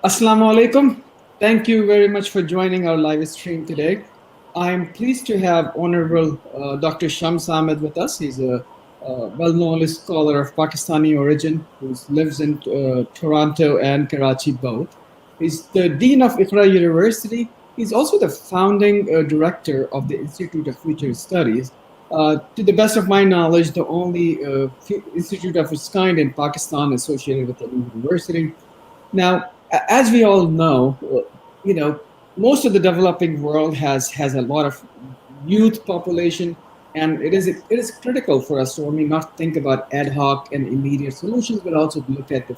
Assalamu alaikum. Thank you very much for joining our live stream today. I'm pleased to have Honorable Dr. Shams Ahmed with us. He's a well-known scholar of Pakistani origin who lives in Toronto and Karachi both. He's the Dean of Iqra University. He's also the founding director of the Institute of Future Studies. To the best of my knowledge, the only institute of its kind in Pakistan associated with the university. Now, as we all know, you know, most of the developing world has a lot of youth population, and it is critical for us to only not think about ad hoc and immediate solutions, but also to look at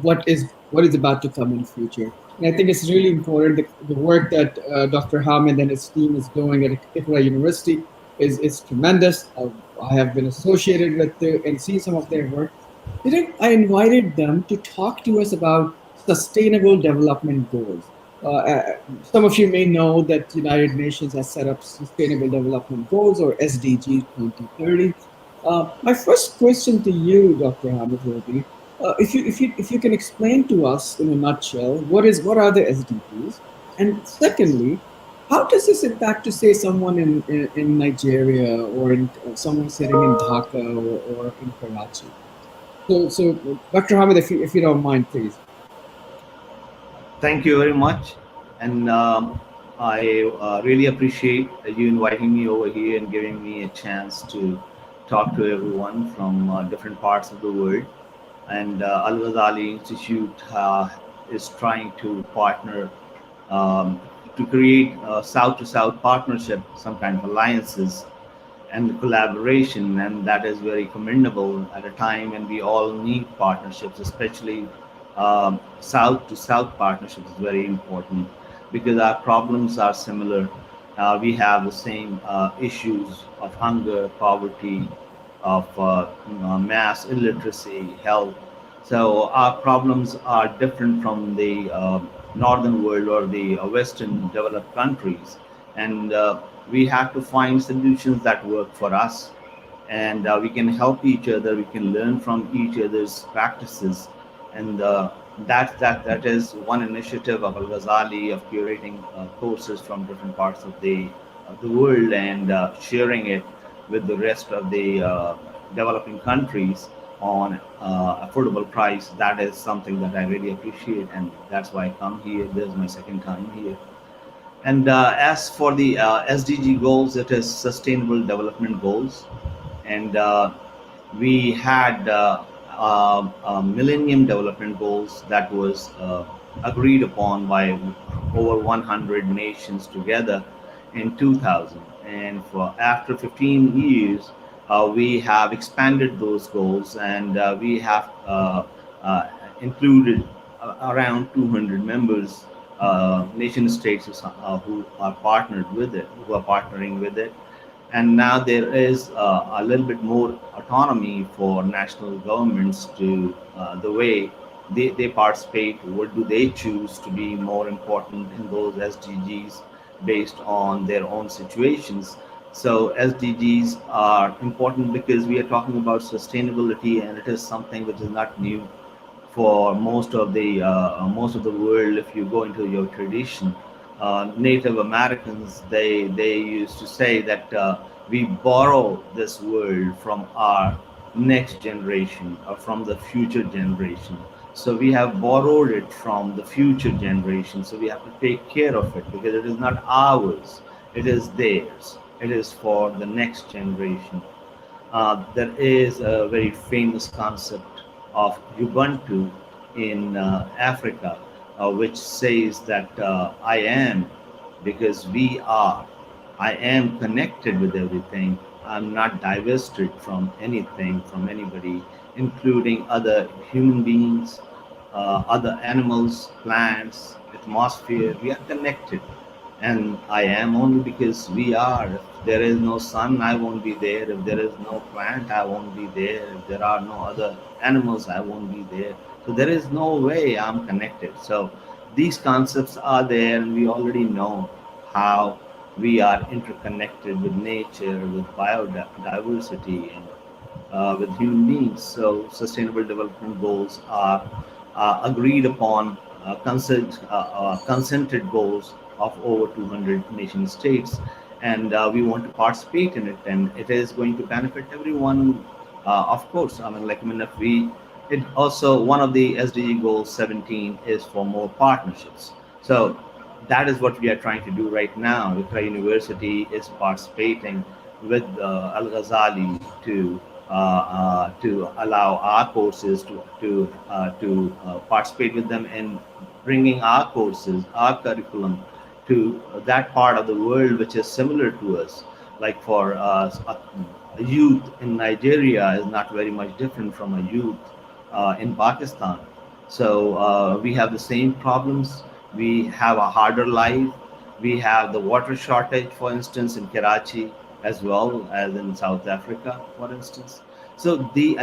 what is about to come in the future. And I think it's really important the work that Dr. Hamid and his team is doing at Iqra University is tremendous. I have been associated with and seen some of their work. Today, I invited them to talk to us about sustainable development goals. Some of you may know that the United Nations has set up Sustainable Development Goals, or SDG 2030. My first question to you, Dr. Hamid, will be if you can explain to us in a nutshell what are the SDGs, and secondly, how does this impact to say someone in Nigeria or in someone sitting in Dhaka or in Karachi? So, Dr. Hamid, if you don't mind, please. Thank you very much. And I really appreciate you inviting me over here and giving me a chance to talk to everyone from different parts of the world. And Al-Ghazali Institute is trying to partner to create South to South partnership, some kind of alliances and collaboration, and that is very commendable at a time when we all need partnerships, especially south to south partnerships is very important because our problems are similar. We have the same issues of hunger, poverty, of mass illiteracy, health. So our problems are different from the northern world or the Western developed countries, and we have to find solutions that work for us. And we can help each other. We can learn from each other's practices, and that is one initiative of Al Ghazali of curating courses from different parts of the world and sharing it with the rest of the developing countries on affordable price. That is something that I really appreciate, and that's why I come here. This is my second time here. And as for the SDG goals, it is Sustainable Development Goals, and we had Millennium Development Goals that was agreed upon by over 100 nations together in 2000. And for after 15 years, we have expanded those goals, and we have included around 200 members, nation states who are partnered with it, who are partnering with it. And now there is a little bit more autonomy for national governments to the way they participate. What do they choose to be more important in those SDGs based on their own situations? So SDGs are important because we are talking about sustainability, and it is something which is not new for most of the world. If you go into your tradition, Native Americans, they used to say that we borrow this world from our next generation or from the future generation. So we have borrowed it from the future generation. So we have to take care of it because it is not ours; it is theirs. It is for the next generation. There is a very famous concept of Ubuntu in Africa, which says that I am because we are. I am connected with everything. I'm not divested from anything, from anybody, including other human beings, other animals, plants, atmosphere. We are connected, and I am only because we are. If there is no sun, I won't be there. If there is no plant, I won't be there. If there are no other animals, I won't be there. So there is no way I'm connected. So these concepts are there, and we already know how we are interconnected with nature, with biodiversity, and with human beings. So sustainable development goals are agreed upon consented goals of over 200 nation states, and we want to participate in it, and it is going to benefit everyone. Of course, if we, it also, one of the SDG goals 17 is for more partnerships. So that is what we are trying to do right now. Ikra University is participating with Al-Ghazali to allow our courses to participate with them in bringing our courses, our curriculum to that part of the world which is similar to us. Like for a youth in Nigeria is not very much different from a youth in Pakistan. So we have the same problems. We have a harder life. We have the water shortage, for instance, in Karachi as well as in South Africa, for instance. So the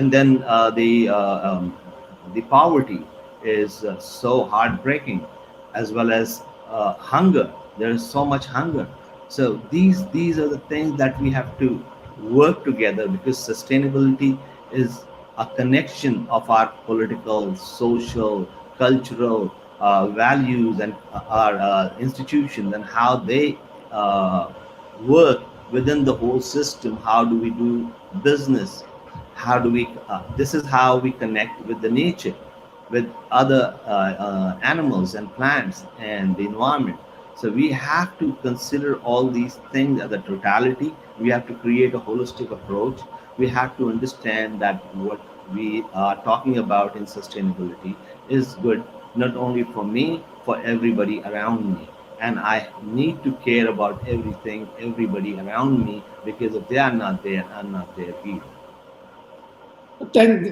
poverty is so heartbreaking, as well as hunger. There is so much hunger. So these are the things that we have to work together, because sustainability is a connection of our political, social, cultural values, and our institutions, and how they uh, work within the whole system. How do we do business? How do we? This is how we connect with the nature, with other animals and plants and the environment. So we have to consider all these things as a totality. We have to create a holistic approach. We have to understand that what we are talking about in sustainability is good not only for me, for everybody around me. And I need to care about everything, everybody around me, because if they are not there, I'm not there either.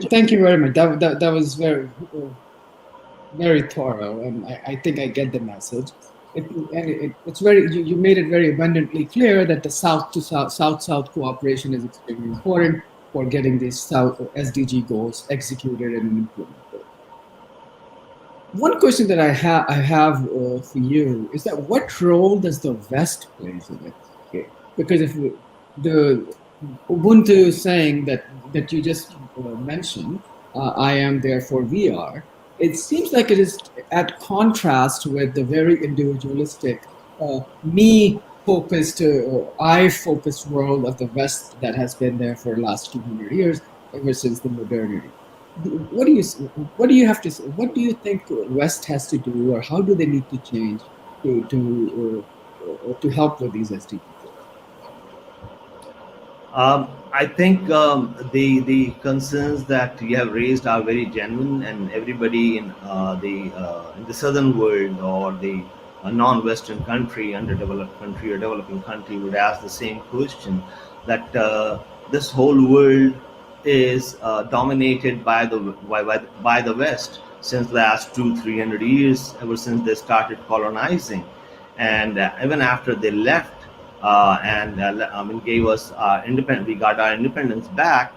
Thank you very much. That was very thorough, and I think I get the message. It's very, you made it very abundantly clear that the South to South cooperation is extremely important for getting these South SDG goals executed and implemented. One question that I have for you is that what role does the West plays in it? Okay. Because if the Ubuntu saying that you just mentioned, I am therefore we are. It seems like it is at contrast with the very individualistic, me focused, I focused world of the West that has been there for the last 200 years, ever since the modernity. What do you what do you have to what do you think West has to do, or how do they need to change to help with these SDGs? I think the concerns that you have raised are very genuine, and everybody in the southern world, or the non-Western country, underdeveloped country, or developing country would ask the same question, that this whole world is dominated by the West since last 200-300 years, ever since they started colonizing, and even after they left and gave us our independence. We got our independence back.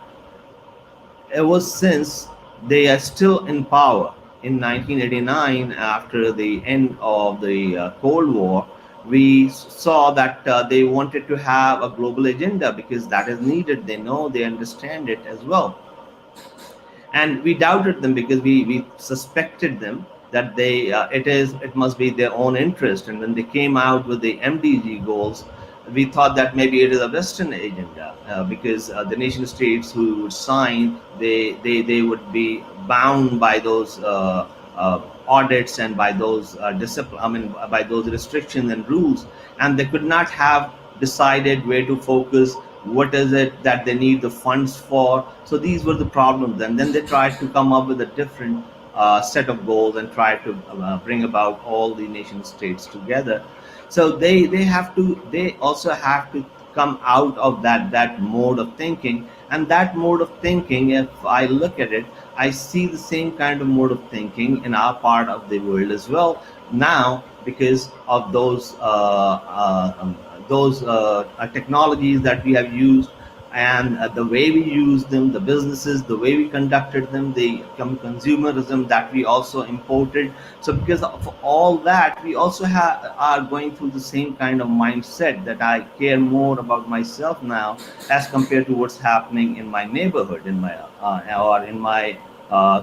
Ever since, they are still in power. In 1989, after the end of the Cold War, we saw that they wanted to have a global agenda, because that is needed. They know, they understand it as well, and we doubted them, because we suspected them that it must be their own interest. And when they came out with the MDG goals, we thought that maybe it is a Western agenda, because the nation states who would sign, they would be bound by those audits, and by those discipline, by those restrictions and rules, and they could not have decided where to focus, what is it that they need the funds for. So these were the problems, and then they tried to come up with a different set of goals, and try to bring about all the nation states together. So they also have to come out of that mode of thinking. And that mode of thinking, if I look at it, I see the same kind of mode of thinking in our part of the world as well now, because of those technologies that we have used, and the way we use them, the businesses, the way we conducted them, the consumerism that we also imported. So because of all that, we also are going through the same kind of mindset, that I care more about myself now, as compared to what's happening in my neighborhood, in my or in my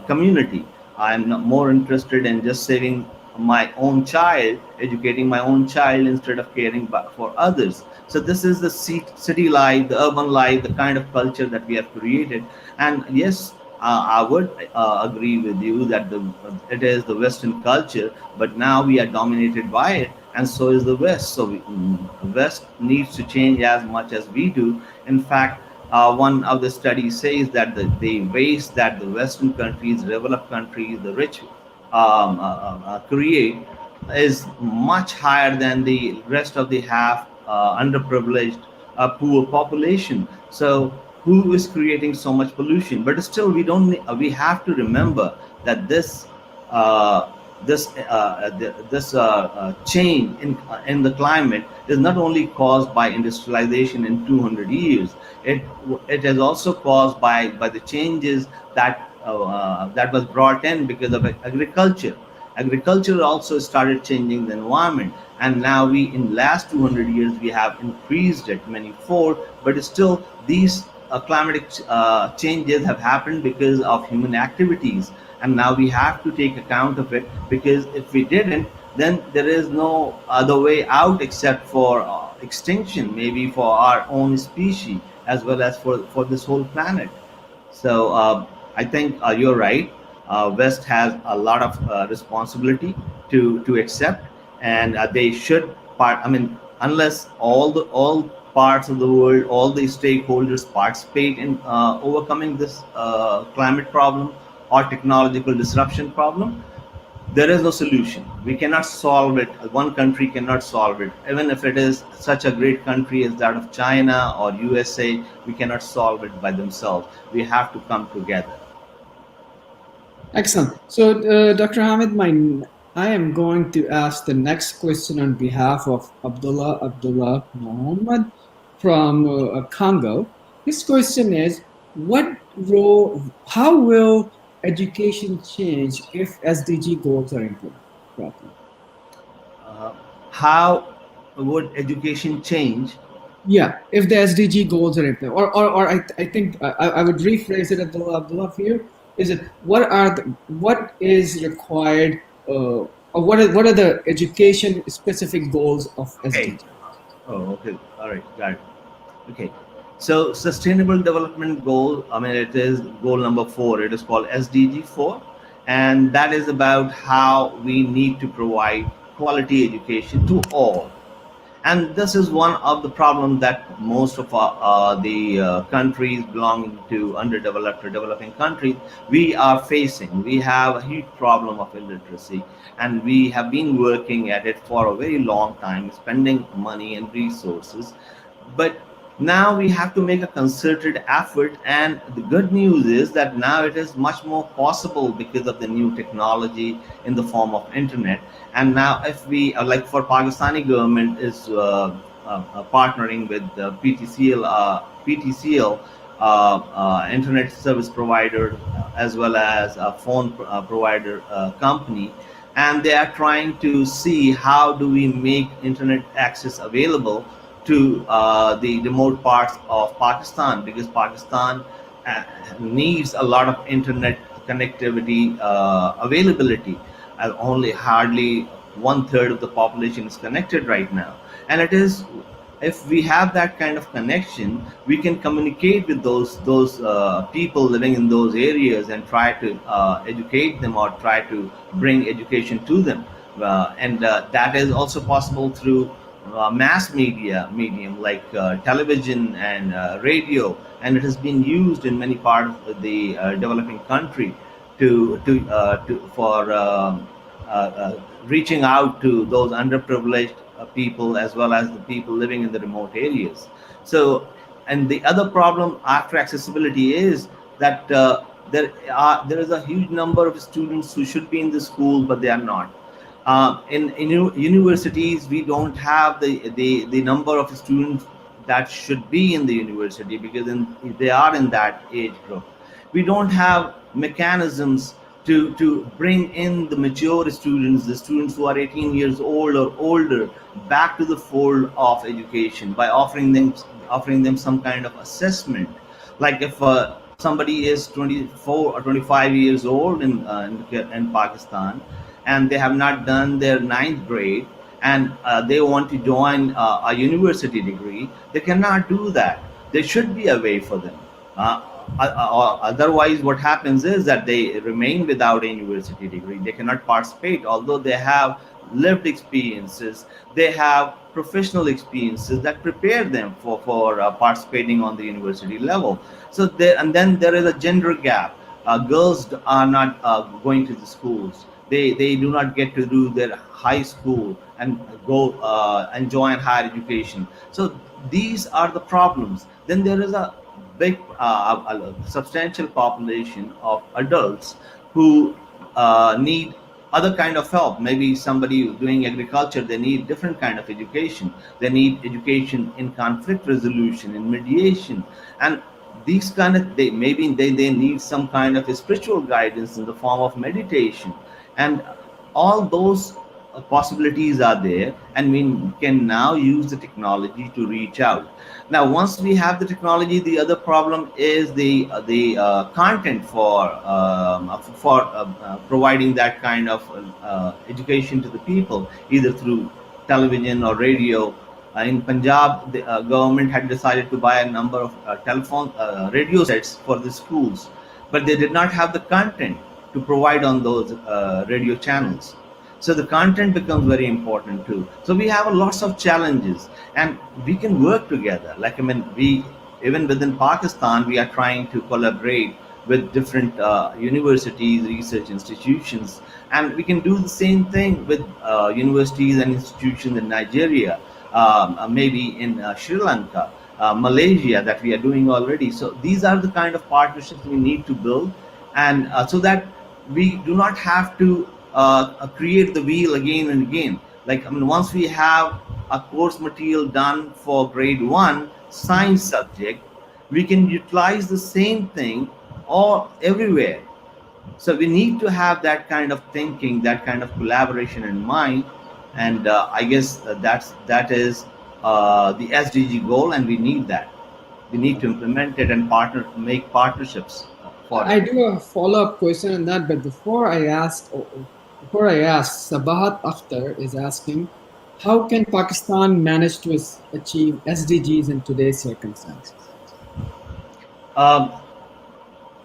community. I'm not more interested in just saving my own child, educating my own child instead of caring for others. So this is the city life, the urban life, the kind of culture that we have created. And yes, I would agree with you that it is the Western culture, but now we are dominated by it, and so is the West. So West needs to change as much as we do. In fact, one of the studies says that the waste that the Western countries, developed countries, the rich create is much higher than the rest of the half underprivileged poor population. So who is creating so much pollution? But still, we have to remember that uh, this change in the climate is not only caused by industrialization in 200 years. It is also caused by the changes that was brought in because of agriculture. Agriculture also started changing the environment, and now we in last 200 years we have increased it many-fold. But still, these climatic changes have happened because of human activities, and now we have to take account of it, because if we didn't, then there is no other way out except for extinction, maybe for our own species as well as for this whole planet. So I think you're right. West has a lot of responsibility to accept, and they should part. I mean, unless all parts of the world, all the stakeholders participate in overcoming this climate problem or technological disruption problem, there is no solution. We cannot solve it. One country cannot solve it. Even if it is such a great country as that of China or USA, we cannot solve it by themselves. We have to come together. Excellent. So, Dr. Hamid, I am going to ask the next question on behalf of Abdullah Muhammad from Congo. His question is, what role, how will education change if SDG goals are implemented properly? Uh, how would education change? Yeah, if the SDG goals are implemented, or I think I would rephrase it, Abdullah, for you. Is it what is required, or what are the education specific goals of Okay. SDG? Oh, okay. All right. Got it. Okay. So sustainable development goal, I mean, it is goal number 4. It is called SDG 4, and that is about how we need to provide quality education to all. And this is one of the problems that most of the countries belonging to underdeveloped or developing countries, we are facing. We have a huge problem of illiteracy, and we have been working at it for a very long time, spending money and resources. But now we have to make a concerted effort, and the good news is that now it is much more possible because of the new technology in the form of internet. And now if we like, for Pakistani government is partnering with PTCL, internet service provider, as well as a phone provider company, and they are trying to see how do we make internet access available to the remote parts of Pakistan, because Pakistan uh, needs a lot of internet connectivity availability. Only hardly one third of the population is connected right now, and it is, if we have that kind of connection, we can communicate with those people living in those areas and try to educate them or try to bring education to them. And that is also possible through mass media medium like television and radio, and it has been used in many parts of the developing country to for reaching out to those underprivileged people as well as the people living in the remote areas. So, and the other problem after accessibility is that there is a huge number of students who should be in the school but they are not. In universities, we don't have the number of students that should be in the university, because they are in that age group. We don't have mechanisms to bring in the mature students, the students who are 18 years old or older, back to the fold of education by offering them some kind of assessment. Like if somebody is 24 or 25 years old in Pakistan, and they have not done their ninth grade, and they want to join a university degree, they cannot do that. There should be a way for them. Otherwise, what happens is that they remain without a university degree. They cannot participate, although they have lived experiences, they have professional experiences that prepare them for participating on the university level. So there, and then there is a gender gap. Girls are not going to the schools. They do not get to do their high school and go and join higher education. So these are the problems. Then there is a big, a substantial population of adults who need other kind of help. Maybe somebody doing agriculture, they need different kind of education. They need education in conflict resolution, in mediation, and these kind of, they need some kind of a spiritual guidance in the form of meditation, and all those possibilities are there, and we can now use the technology to reach out. Now once we have the technology, the other problem is the content for providing that kind of education to the people, either through television or radio. In Punjab, the government had decided to buy a number of telephone radio sets for the schools, but they did not have the content to provide on those radio channels. So the content becomes very important too. So we have a lots of challenges, and we can work together. Like, I mean, we, even within Pakistan, we are trying to collaborate with different universities, research institutions, and we can do the same thing with universities and institutions in Nigeria, maybe in Sri Lanka, Malaysia, that we are doing already. So these are the kind of partnerships we need to build, and so that we do not have to create the wheel again and again. Like, I mean, once we have a course material done for grade one science subject, we can utilize the same thing all everywhere. So we need to have that kind of thinking, that kind of collaboration in mind, and I guess that is the SDG goal, and we need that. We need to implement it and make partnerships for it. I do a follow-up question on that, but before I ask, Sabahat Akhtar is asking, how can Pakistan manage to achieve SDGs in today's circumstances? Um,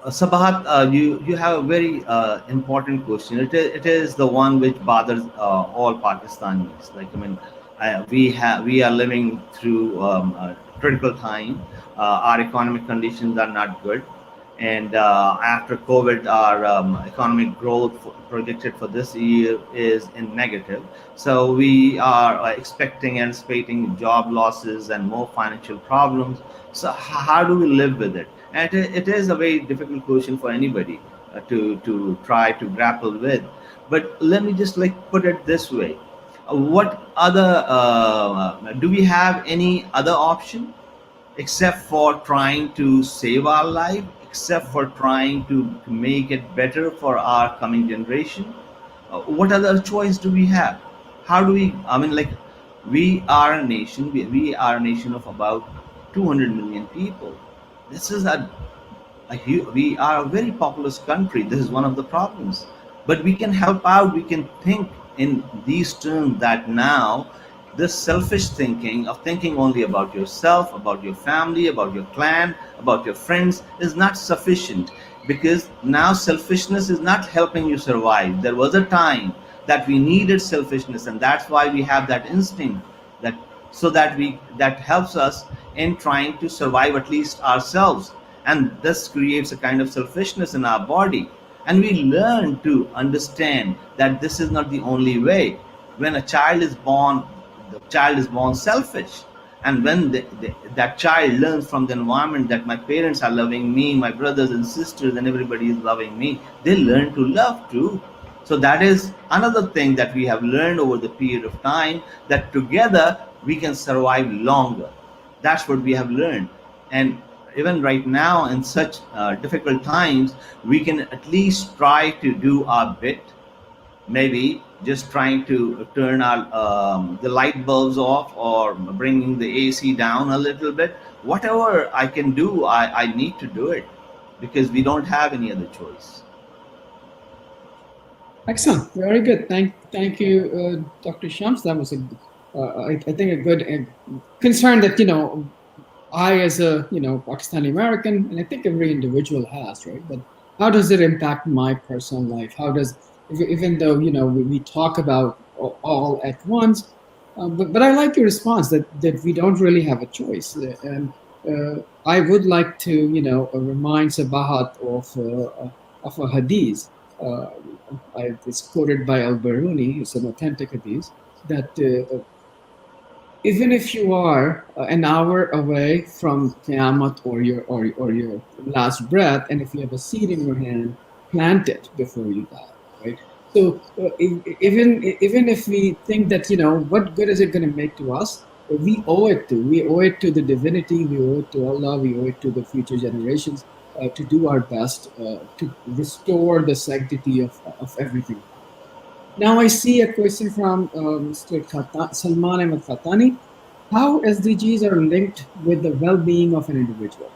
Sabahat, you have a very important question. It is the one which bothers all Pakistanis. Like, I mean, we are living through a critical time. Our economic conditions are not good, and after COVID, our economic growth projected for this year is in negative. So we are expecting, anticipating job losses and more financial problems. So how do we live with it? And it is a very difficult question for anybody to try to grapple with. But let me just like put it this way: what other do we have any other option except for trying to save our life, except for trying to make it better for our coming generation? What other choice do we have? How do we, I mean, like, we are a nation of about 200 million people. This is we are a very populous country. This is one of the problems. But we can help out. We can think in these terms, that now this selfish thinking of thinking only about yourself, about your family, about your clan, about your friends is not sufficient, because now selfishness is not helping you survive. There was a time that we needed selfishness, and that's why we have that instinct, that so that we that helps us in trying to survive at least ourselves, and this creates a kind of selfishness in our body. And we learn to understand that this is not the only way. When a child is born, the child is born selfish, and when that child learns from the environment that my parents are loving me, my brothers and sisters and everybody is loving me, they learn to love too. So that is another thing that we have learned over the period of time, that together we can survive longer. That's what we have learned. And even right now, in such difficult times, we can at least try to do our bit. Maybe just trying to turn our the light bulbs off, or bringing the AC down a little bit. Whatever I can do, I need to do it. because we don't have any other choice. Excellent. Very good. Thank you, Dr. Shams. That was I think, a good concern that, I, as a, Pakistani American, and I think every individual has, right? But how does it impact my personal life? How does, even though, we talk about all at once, but I like your response that we don't really have a choice. And I would like to, remind Sabahat of a hadith. Uh, it's quoted by Al-Baruni. It's an authentic hadith that even if you are an hour away from Qiyamah, or your last breath, and if you have a seed in your hand, plant it before you die, right? So even if we think that, what good is it going to make to us, we owe it to the divinity, we owe it to Allah, we owe it to the future generations, to do our best to restore the sanctity of everything. Now I see a question from Mr. Salman Ahmed Khatani. How SDGs are linked with the well-being of an individual?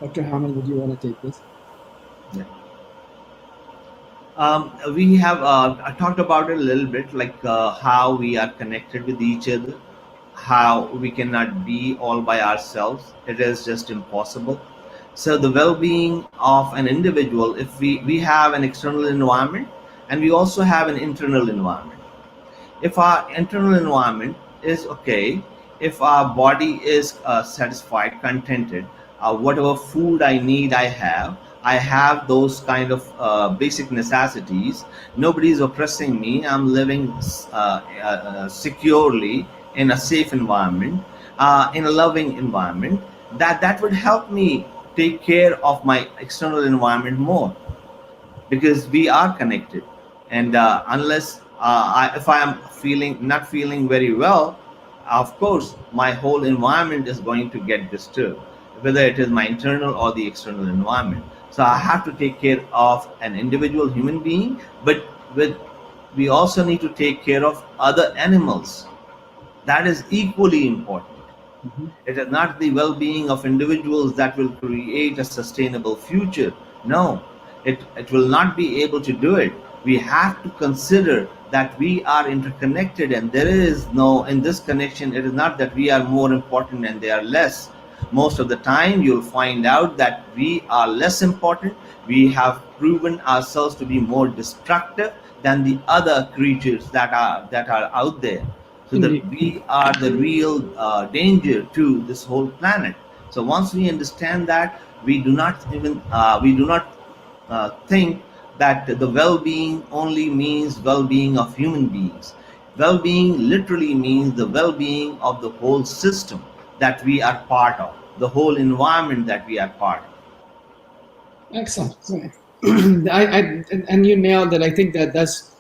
Dr. Hamid, would you want to take this? Yeah. We have I talked about it a little bit, like how we are connected with each other, how we cannot be all by ourselves. It is just impossible. So the well-being of an individual, if we have an external environment, and we also have an internal environment. If our internal environment is okay, if our body is satisfied, contented, whatever food I need, I have those kind of basic necessities. Nobody is oppressing me. I'm living securely in a safe environment, in a loving environment. That would help me take care of my external environment more, because we are connected. And unless if I am not feeling very well, of course my whole environment is going to get disturbed, whether it is my internal or the external environment. So I have to take care of an individual human being, but with we also need to take care of other animals. That is equally important. Mhm. It is not the well being of individuals that will create a sustainable future. No, it will not be able to do it. We have to consider that we are interconnected, and there is no, in this connection, it is not that we are more important and they are less. Most of the time, you'll find out that we are less important. We have proven ourselves to be more destructive than the other creatures that are out there, so that Indeed. we are the real danger to this whole planet. So once we understand that, we do not think that the well-being only means well-being of human beings. Well-being literally means the well-being of the whole system that we are part of, the whole environment that we are part of. Excellent. Right. And you nailed it. I think that's.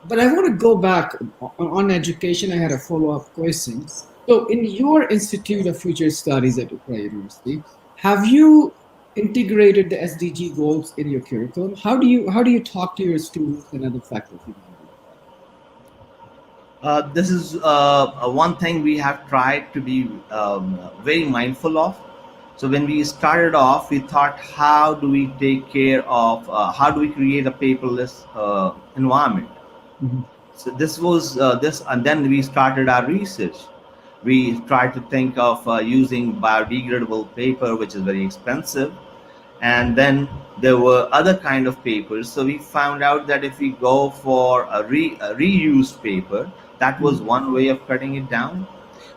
But I want to go back on education. I had a follow-up question. So, in your Institute of Future Studies at Ukraine University, have you integrated the SDG goals in your curriculum? How do you talk to your students and other faculty members about This is one thing we have tried to be very mindful of. So when we started off, we thought, how do we take care of, how do we create a paperless environment? that? So this was this, and then we started our research. We tried to think of using biodegradable paper, which is very expensive, and then there were other kind of papers. So we found out that if we go for a reused paper, that was Mhm. one way of cutting it down.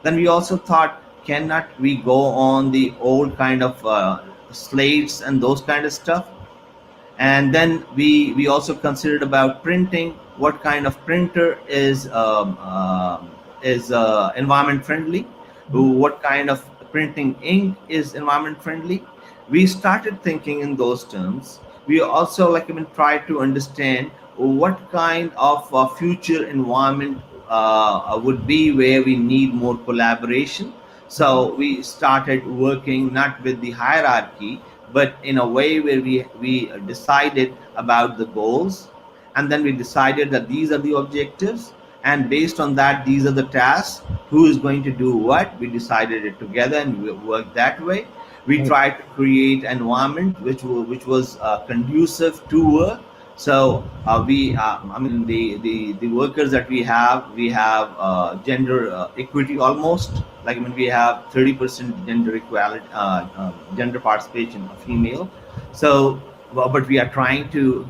Then we also thought, cannot we go on the old kind of slates and those kind of stuff? And then we also considered about printing, what kind of printer is environment friendly, Mhm. what kind of printing ink is environment friendly. We started thinking in those terms. We also, like, I mean, try to understand what kind of future environment would be where we need more collaboration. Mhm. So we started working not with the hierarchy, but in a way where we decided about the goals, and then we decided that these are the objectives, and based on that, these are the tasks. Who is going to do what? We decided it together, and we worked that way. We Right. tried to create an environment which was conducive to work. So I mean, the workers that we have gender equity almost. Like, I mean, we have 30% gender equality, gender participation of female. So, but we are trying to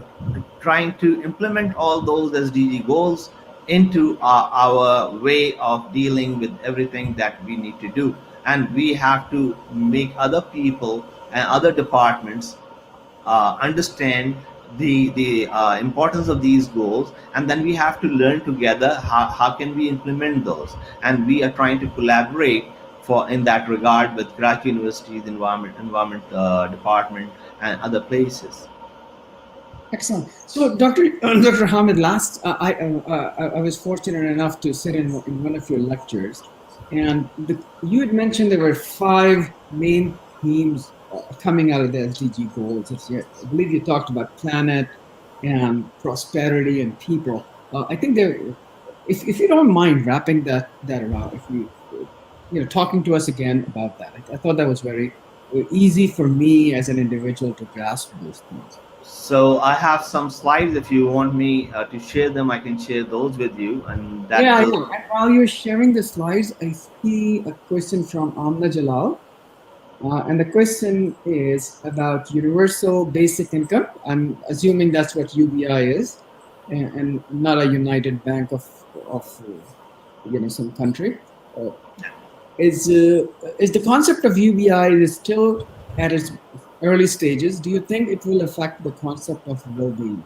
implement all those SDG goals into our way of dealing with everything that we need to do. And we have to make other people and other departments understand the importance of these goals, and then we have to learn together how can we implement those. And we are trying to collaborate for in that regard with Karachi University's environment department and other places. Excellent. So, Dr. Hamid, last I was fortunate enough to sit in one of your lectures, and you had mentioned there were five main themes coming out of the SDG goals. I believe you talked about planet and prosperity and people. I think there, if you don't mind wrapping that around, if talking to us again about that, I thought that was very easy for me as an individual to grasp those things. So I have some slides. If you want me to share them, I can share those with you, and that Yeah, I will. know. And while you're sharing the slides, I see a question from Amna Jalal. And the question is about universal basic income. I'm assuming that's what UBI is, and not a United Bank of some country. Uh, is the concept of UBI is still at its early stages? Do you think it will affect the concept of well-being?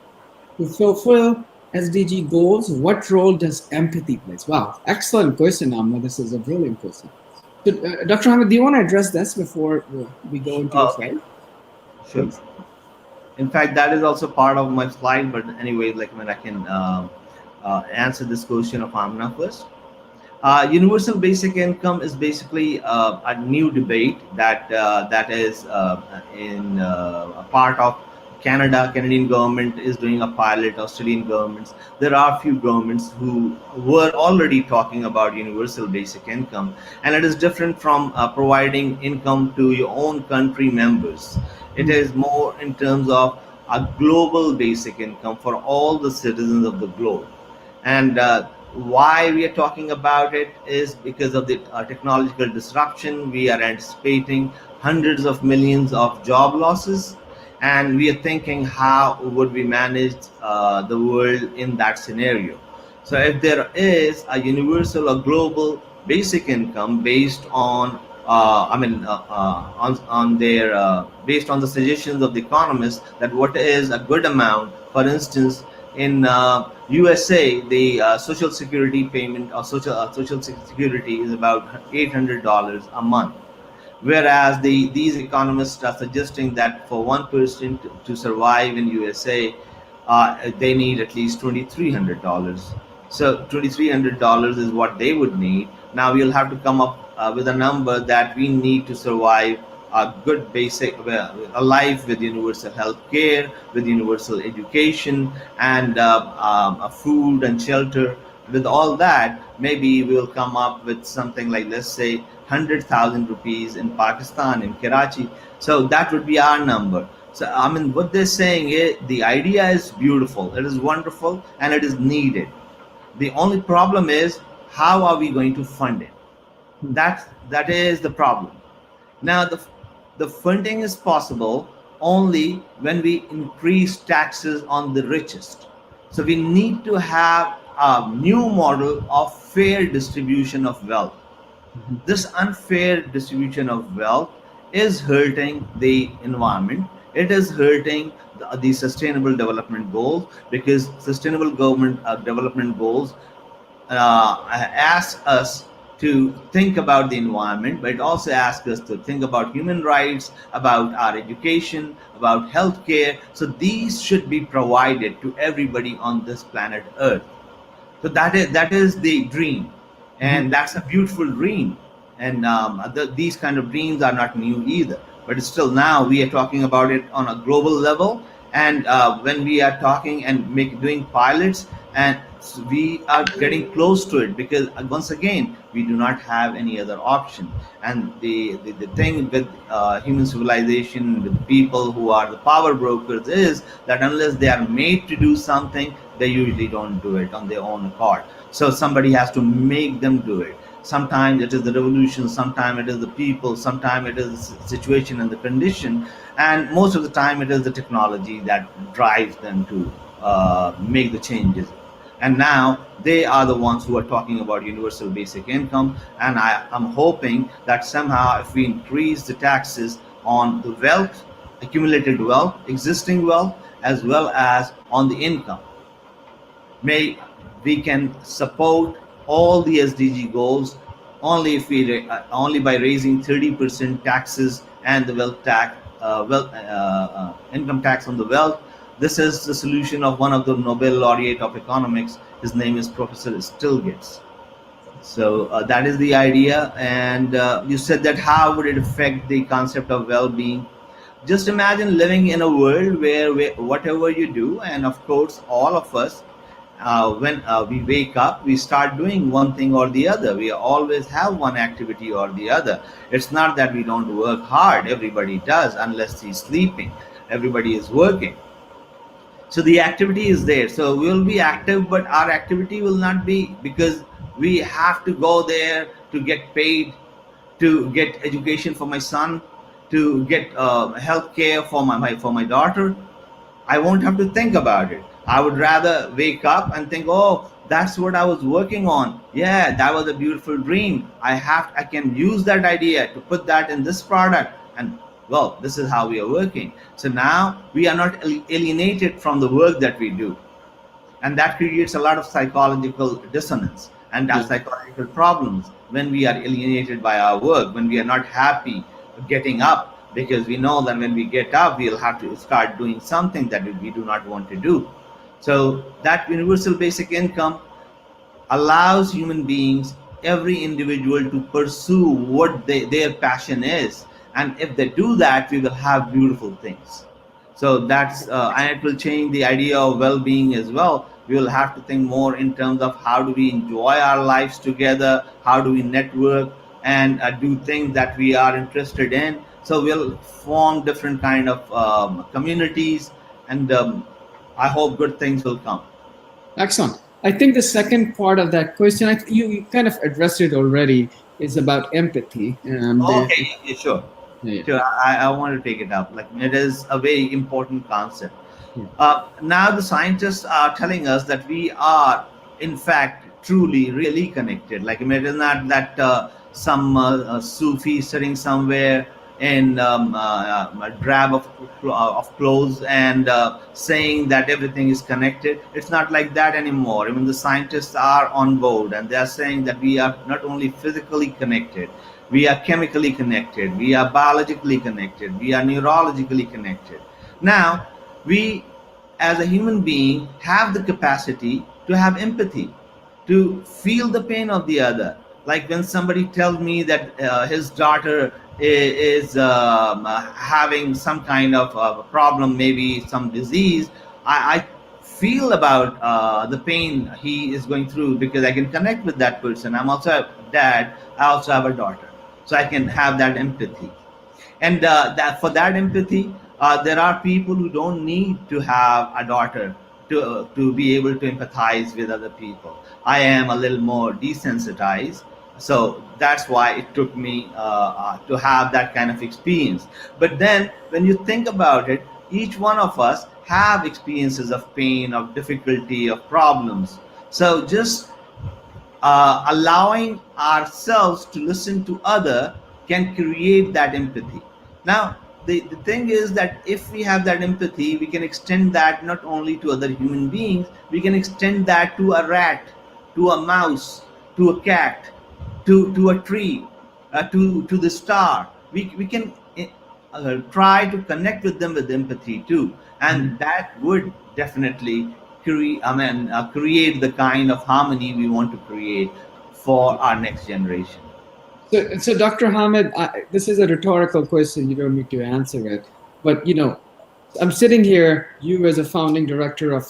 To fulfill SDG goals, what role does empathy play? Wow, excellent question, Amna. This is a brilliant question. So, Dr. Ahmed, do you want to address this before we go into the Okay, slide, sure. please? In fact, that is also part of my slide. But anyway, like, when I can answer this question of Amna first. Universal basic income is basically a new debate that is in a part of Canada. Canadian government is doing a pilot. Australian governments. There are a few governments who were already talking about universal basic income, and it is different from providing income to your own country members. It Hmm. is more in terms of a global basic income for all the citizens of the globe. And why we are talking about it is because of the technological disruption. We are anticipating hundreds of millions of job losses, and we are thinking how would we manage the world in that scenario. So if there is a universal or global basic income based on on their based on the suggestions of the economists, that what is a good amount. For instance, in USA, the social security payment or social security is about $800 a month, whereas these economists are suggesting that for one person to survive in USA, they need at least $2,300. So $2,300 is what they would need. Now we'll have to come up with a number that we need to survive a good basic, well, a life with universal health care, with universal education, and a food and shelter. With all that, maybe we'll come up with something like, let's say, 100,000 rupees in Pakistan, in Karachi. So that would be our number. So, I mean, what they're saying is the idea is beautiful, it is wonderful, and it is needed. The only problem is, how are we going to fund it? Hmm. That is the problem. Now, the funding is possible only when we increase taxes on the richest. So we need to have a new model of fair distribution of wealth. Mhm. This unfair distribution of wealth is hurting the environment. It is hurting the sustainable development goals, because sustainable government development goals ask us to think about the environment, but it also asks us to think about human rights, about our education, about healthcare. So these should be provided to everybody on this planet Earth. So that is the dream, Mhm. and that's a beautiful dream. And these kind of dreams are not new either. But still, now we are talking about it on a global level. And when we are talking and doing pilots and we are getting close to it, because once again we do not have any other option. And the thing with human civilization, with people who are the power brokers, is that unless they are made to do something, they usually don't do it on their own accord. So somebody has to make them do it. Sometimes it is the revolution, sometimes it is the people, sometimes it is the situation and the condition, and most of the time it is the technology that drives them to make the changes. And now they are the ones who are talking about universal basic income. And I am hoping that somehow, if we increase the taxes on the wealth, accumulated wealth, existing wealth, as well as on the income, may we can support all the SDG goals only if only by raising 30% taxes and the income tax on the wealth. This is the solution of one of the Nobel laureate of economics. His name is Professor Stiglitz. So that is the idea. And you said that how would it affect the concept of well-being? Just imagine living in a world where whatever you do, and of course all of us, when we wake up, we start doing one thing or the other. We always have one activity or the other. It's not that we don't work hard. Everybody does, unless he's sleeping. Everybody is working. So the activity is there. So we will be active, but our activity will not be, because we have to go there to get paid, to get education for my son, to get health care for my daughter. I won't have to think about it. I would rather wake up and think, oh, that's what I was working on. Yeah, that was a beautiful dream. I can use that idea to put that in this product. And well, this is how we are working. So now we are not alienated from the work that we do. And that creates a lot of psychological dissonance and Yeah. psychological problems when we are alienated by our work, when we are not happy getting up, because we know that when we get up we'll have to start doing something that we do not want to do. So that universal basic income allows human beings, every individual, to pursue what their passion is. And if they do that, we will have beautiful things. So that's, and it will change the idea of well-being as well. We will have to think more in terms of how do we enjoy our lives together, how do we network and do things that we are interested in. So we'll form different kind of communities, and I hope good things will come. Excellent. I think the second part of that question, you kind of addressed it already, is about empathy. And Okay, yeah, sure. yeah, Sure, I want to take it up. Like, it is a very important concept. yeah. Now the scientists are telling us that we are, in fact, truly, really connected. Like, I mean, it is not that some Sufi sitting somewhere in a drab of clothes and saying that everything is connected. It's not like that anymore. Even the scientists are on board, and they are saying that we are not only physically connected, we are chemically connected, we are biologically connected, we are neurologically connected. Now, we as a human being have the capacity to have empathy, to feel the pain of the other. Like when somebody tells me that his daughter is having some kind of problem, maybe some disease, I feel about the pain he is going through, because I can connect with that person. I'm also a dad, I also have a daughter, so I can have that empathy. And that for that empathy, there are people who don't need to have a daughter to be able to empathize with other people. I am a little more desensitized, so that's why it took me to have that kind of experience. But then when you think about it, each one of us have experiences of pain, of difficulty, of problems. So just allowing ourselves to listen to other can create that empathy. Now the thing is that if we have that empathy, we can extend that not only to other human beings, we can extend that to a rat, to a mouse, to a cat, to a tree, to the star. We can try to connect with them with empathy too, and that would definitely create the kind of harmony we want to create for our next generation. So Dr. Hamid, this is a rhetorical question. You don't need to answer it. But I'm sitting here, you as a founding director of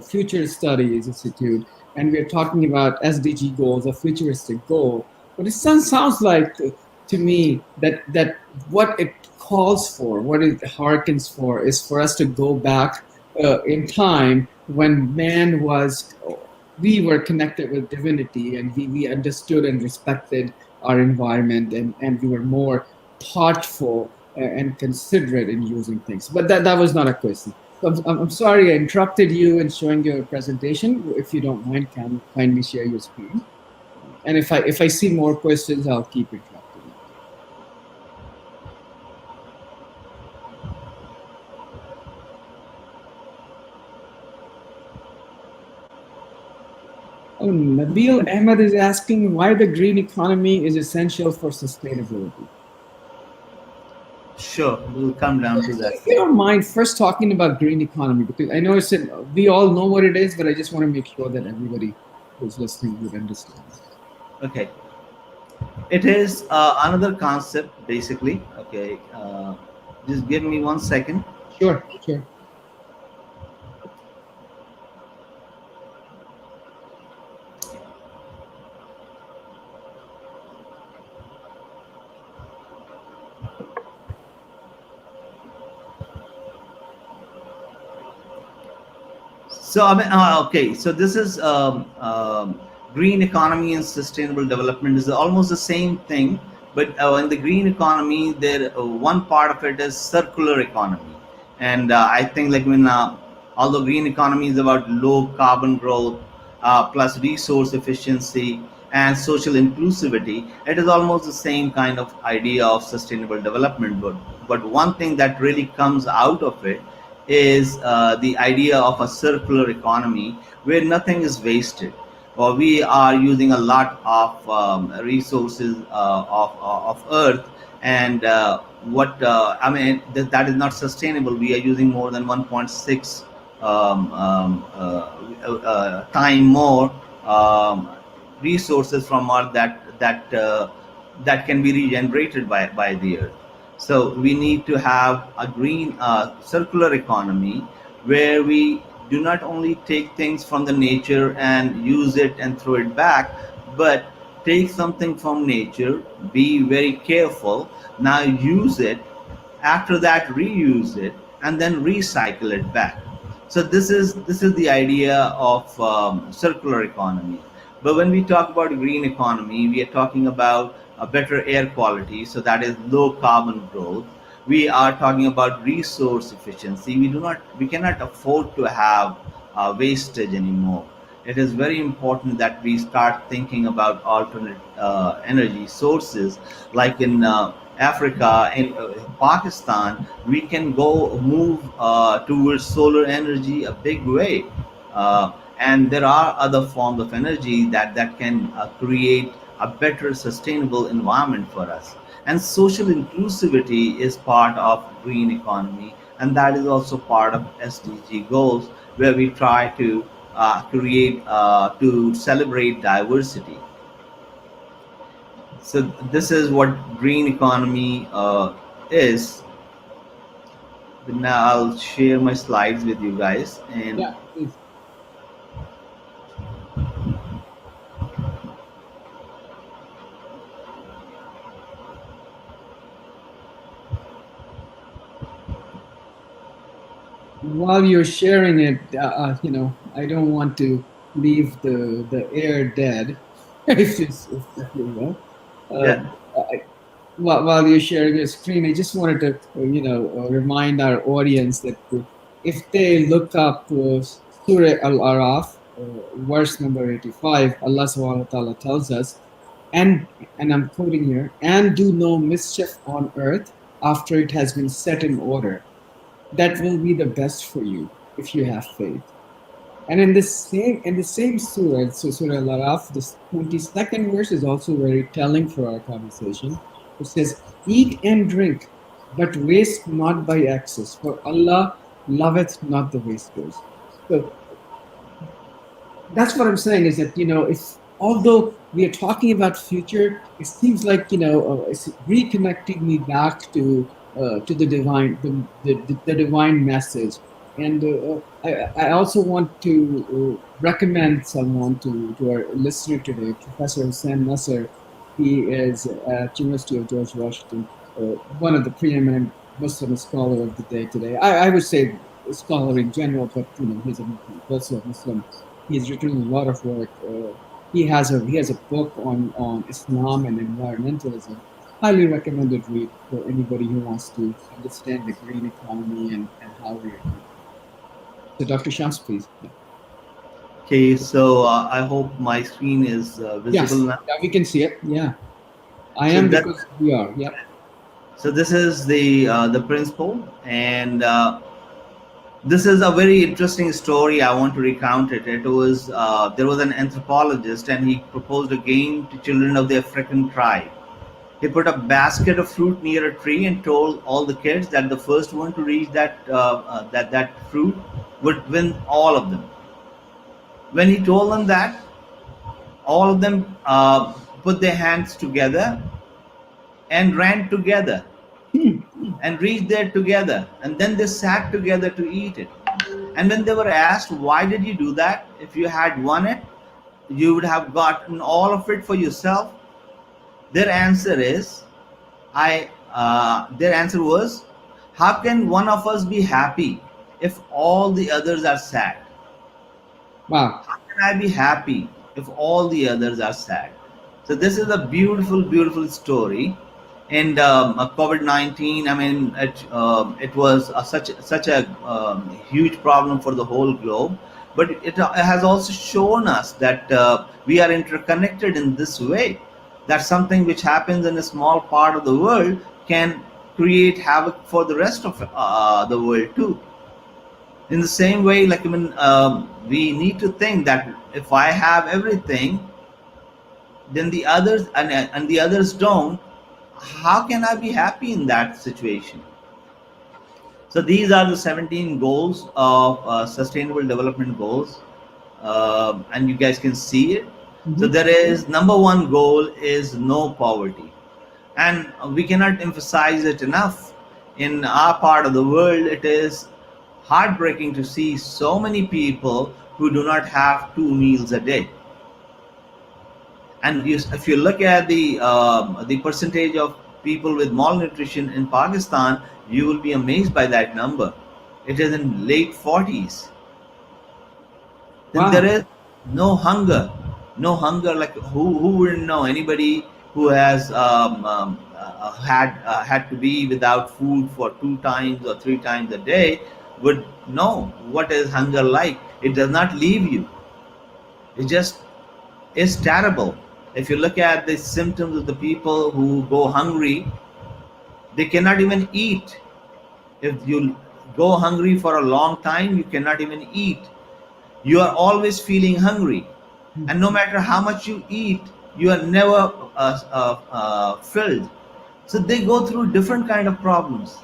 Future Studies Institute, and we're talking about SDG goals, a futuristic goal. But it sounds like to me that what it calls for, what it harkens for, is for us to go back in time when man was, we were connected with divinity, and we understood and respected our environment, and we were more thoughtful and considerate in using things. But that was not a question. So I'm sorry I interrupted you in showing your presentation. If you don't mind, can kindly share your screen. And if I see more questions, I'll keep interrupting you. Oh, Nabil Ahmed is asking why the green economy is essential for sustainability. Sure, we'll come down to that. If you don't mind, first talking about green economy, because I know we all know what it is, but I just want to make sure that everybody who's listening would understand. Okay, it is another concept basically. Okay, just give me 1 second. Sure, sure. So I mean, okay. So this is green economy and sustainable development is almost the same thing, but in the green economy, there one part of it is circular economy, and I think like when although green economy is about low carbon growth plus resource efficiency and social inclusivity, it is almost the same kind of idea of sustainable development. But one thing that really comes out of it is the idea of a circular economy where nothing is wasted, or we are using a lot of resources of earth, and what I mean that is not sustainable. We are using more than 1.6 time more resources from earth that can be regenerated by the earth. So we need to have a green circular economy where we do not only take things from the nature and use it and throw it back, but take something from nature, be very careful, now use it, after that reuse it, and then recycle it back. So this is the idea of circular economy. But when we talk about green economy, we are talking about a better air quality, so that is low carbon growth. We are talking about resource efficiency. We cannot afford to have wastage anymore. It is very important that we start thinking about alternate energy sources, like in Africa, in Pakistan, we can go move towards solar energy a big way. And there are other forms of energy that can create a better sustainable environment for us. And social inclusivity is part of green economy, and that is also part of SDG goals, where we try to create to celebrate diversity. So this is what green economy is. Now I'll share my slides with you guys. And Yeah, please. While you're sharing it, I don't want to leave the air dead, if you will. yeah, I, while you're sharing your screen, I just wanted to, remind our audience that if they look up Surah Al-Araf, verse number 85, Allah subhanahu wa ta'ala tells us, and and I'm quoting here, and do no mischief on earth after it has been set in order. That will be the best for you if you have faith. And in the same surah, so Surah Al-Araf, the 22nd verse is also very telling for our conversation. It says, "Eat and drink, but waste not by excess, for Allah loveth not the wasters." So that's what I'm saying is that, if although we are talking about future, it seems like, it's reconnecting me back to to the divine, the divine message. And I also want to recommend someone to our listener today, Professor Hussein Nasser. He is at University of George Washington, one of the preeminent Muslim scholar of the day today. I would say scholar in general, but he's also a Muslim. He's written a lot of work. He has a book on Islam and environmentalism. Highly recommended read for anybody who wants to understand the green economy and how we're doing. So, Dr. Shams, please. Yeah. Okay, so I hope my screen is visible Yes, now. yeah, we can see it. Yeah, I So am that because we are. Yeah. so this is the principle, and this is a very interesting story. I want to recount it. It was there was an anthropologist, and he proposed a game to children of the African tribe. He put a basket of fruit near a tree and told all the kids that the first one to reach that fruit would win all of them. When he told them that, all of them put their hands together and ran together Hmm. and reached there together, and then they sat together to eat it. And when they were asked, why did you do that? If you had won it, you would have gotten all of it for yourself. Their answer is, their answer was, how can one of us be happy if all the others are sad? Wow. How can I be happy if all the others are sad? So this is a beautiful, beautiful story. And COVID-19, I mean, it was such a huge problem for the whole globe. But it has also shown us that we are interconnected in this way. That something which happens in a small part of the world can create havoc for the rest of the world too. In the same way, like we need to think that if I have everything, then the others and the others don't, how can I be happy in that situation? So these are the 17 goals of sustainable development goals, and you guys can see it. So Hmm. there is number one goal is no poverty, and we cannot emphasize it enough. In our part of the world, it is heartbreaking to see so many people who do not have 2 meals a day. And if you look at the percentage of people with malnutrition in Pakistan, you will be amazed by that number. It is in late 40s. Then there Wow. is no hunger, no hunger. Like who wouldn't know anybody who has had to be without food for 2 times or 3 times a day would know what is hunger like. It does not leave you. It just is terrible. If you look at the symptoms of the people who go hungry, they cannot even eat. If you go hungry for a long time, you cannot even eat. You are always feeling hungry, and no matter how much you eat, you are never filled. So they go through different kind of problems,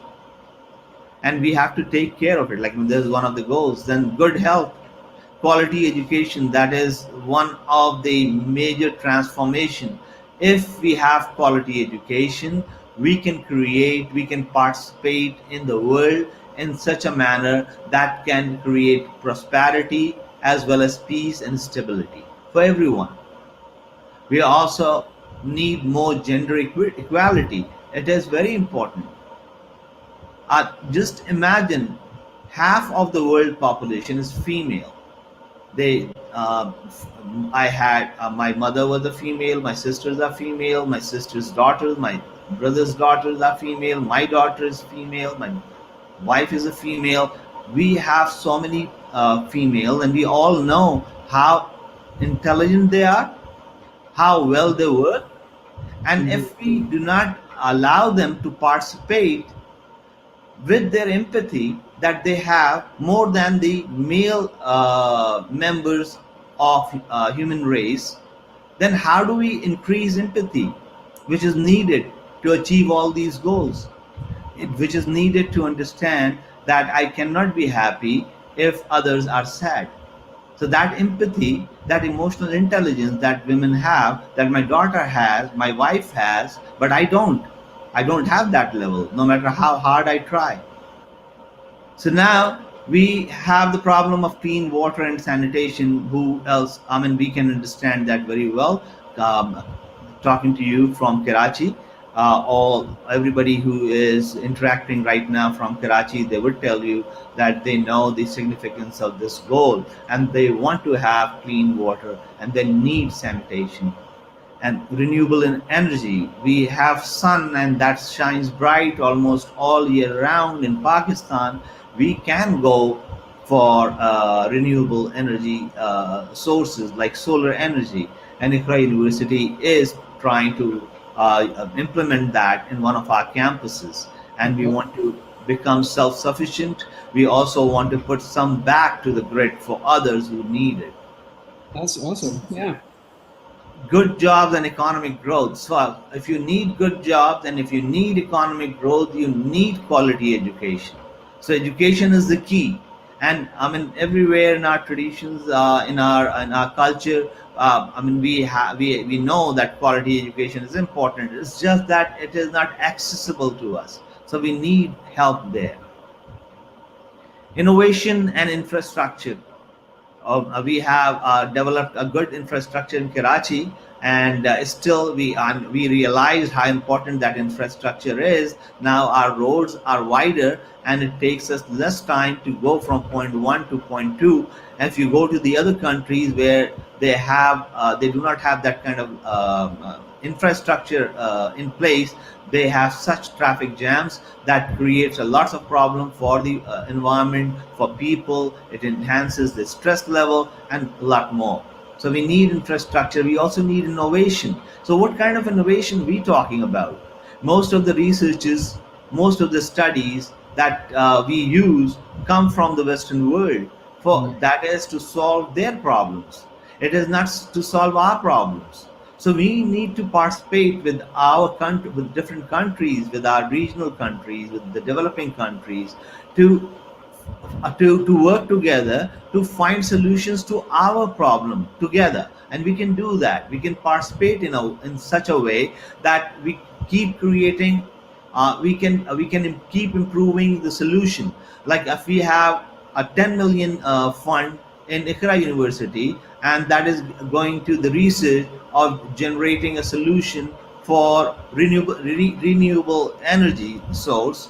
and we have to take care of it. Like there's one of the goals. Then good health, quality education, that is one of the major transformation. If we have quality education, we can participate in the world in such a manner that can create prosperity as well as peace and stability for everyone. We also need more gender equality. It is very important. Just imagine, half of the world population is female. They I had my mother was a female, my sisters are female, my sister's daughters, my brother's daughters are female, my daughter is female, my wife is a female. We have so many female, and we all know how intelligent they are, how well they work. And Mhm. if we do not allow them to participate with their empathy that they have more than the male members of human race, then how do we increase empathy, which is needed to achieve all these goals? Which is needed to understand that I cannot be happy if others are sad. So that empathy, that emotional intelligence that women have, that my daughter has, my wife has, but I don't. I don't have that level, no matter how hard I try. So now we have the problem of clean water and sanitation. Who else? I mean, we can understand that very well. Um, Talking to you from Karachi, all everybody who is interacting right now from Karachi, they would tell you that they know the significance of this goal and they want to have clean water and they need sanitation and renewable energy. We have sun and that shines bright almost all year round in Pakistan. We can go for renewable energy sources like solar energy. And Iqra University is trying to implement that in one of our campuses. And we Okay. want to become self sufficient. We also want to put some back to the grid for others who need it. That's awesome. Yeah. Good jobs and economic growth. So, if you need good jobs and if you need economic growth, you need quality education. So, education is the key. And I mean, everywhere in our traditions, in our culture, I mean, we know that quality education is important. It's just that it is not accessible to us. So, we need help there. Innovation and infrastructure. We have developed a good infrastructure in Karachi, and still we realized how important that infrastructure is. Now our roads are wider, and it takes us less time to go from point one to point two. And if you go to the other countries where they do not have that kind of infrastructure in place, they have such traffic jams that creates a lots of problem for the environment, for people. It enhances the stress level and a lot more. So we need infrastructure. We also need innovation. So what kind of innovation we talking about? Most of the researches, most of the studies that we use come from the Western world. For Mm. that is to solve their problems. It is not to solve our problems. So we need to participate with our country, with different countries, with our regional countries, with the developing countries, to to work together to find solutions to our problem together. And we can do that. We can participate in such a way that we keep creating. We can keep improving the solution. Like if we have a 10 million fund in Ikra University, and that is going to the research of generating a solution for renewable energy source.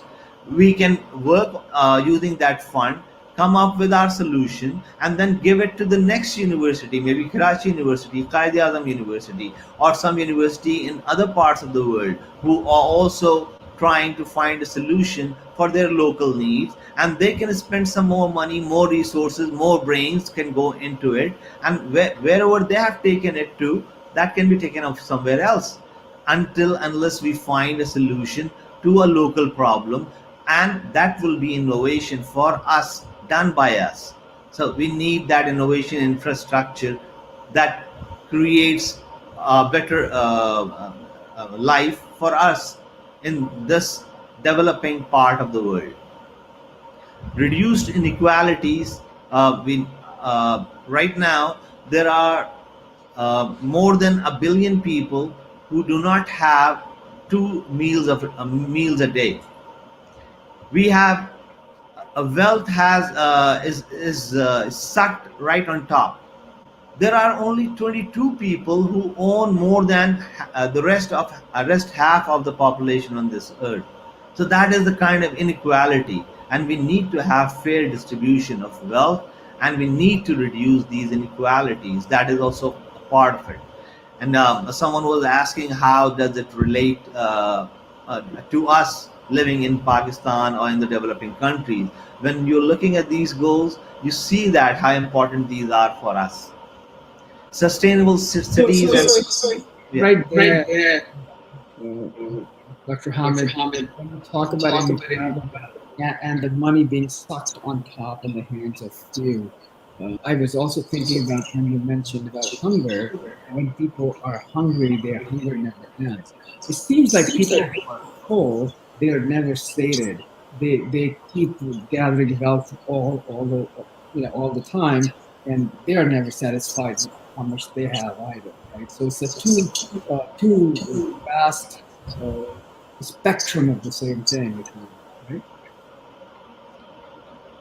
We can work using that fund, come up with our solution, and then give it to the next university, maybe Karachi University, Qaid Azam University, or some university in other parts of the world who are also trying to find a solution for their local needs. And they can spend some more money, more resources, more brains can go into it. And wherever they have taken it to, that can be taken up somewhere else, until unless we find a solution to a local problem. And that will be innovation for us, done by us. So we need that innovation infrastructure that creates a better life for us in this developing part of the world. Reduced inequalities. Right now there are more than a billion people who do not have two meals a day. We have wealth has is sucked right on top. There are only 22 people who own more than the rest half of the population on this earth. So that is the kind of inequality, and we need to have fair distribution of wealth, and we need to reduce these inequalities. That is also a part of it. And someone was asking how does it relate to us living in Pakistan or in the developing countries. When you're looking at these goals, you see that how important these are for us. Sustainable cities and yeah. Right there, uh, Dr. Hamid, when you talk about inequality and the money being sucked on top in the hands of few, I was also thinking about when you mentioned about hunger. When people are hungry, their hunger never ends. It seems like people who are full, they are never sated. They keep gathering wealth all the time, and they are never satisfied with how much they have either. Right. So it's a too vast uh, spectrum of the same thing, if you right?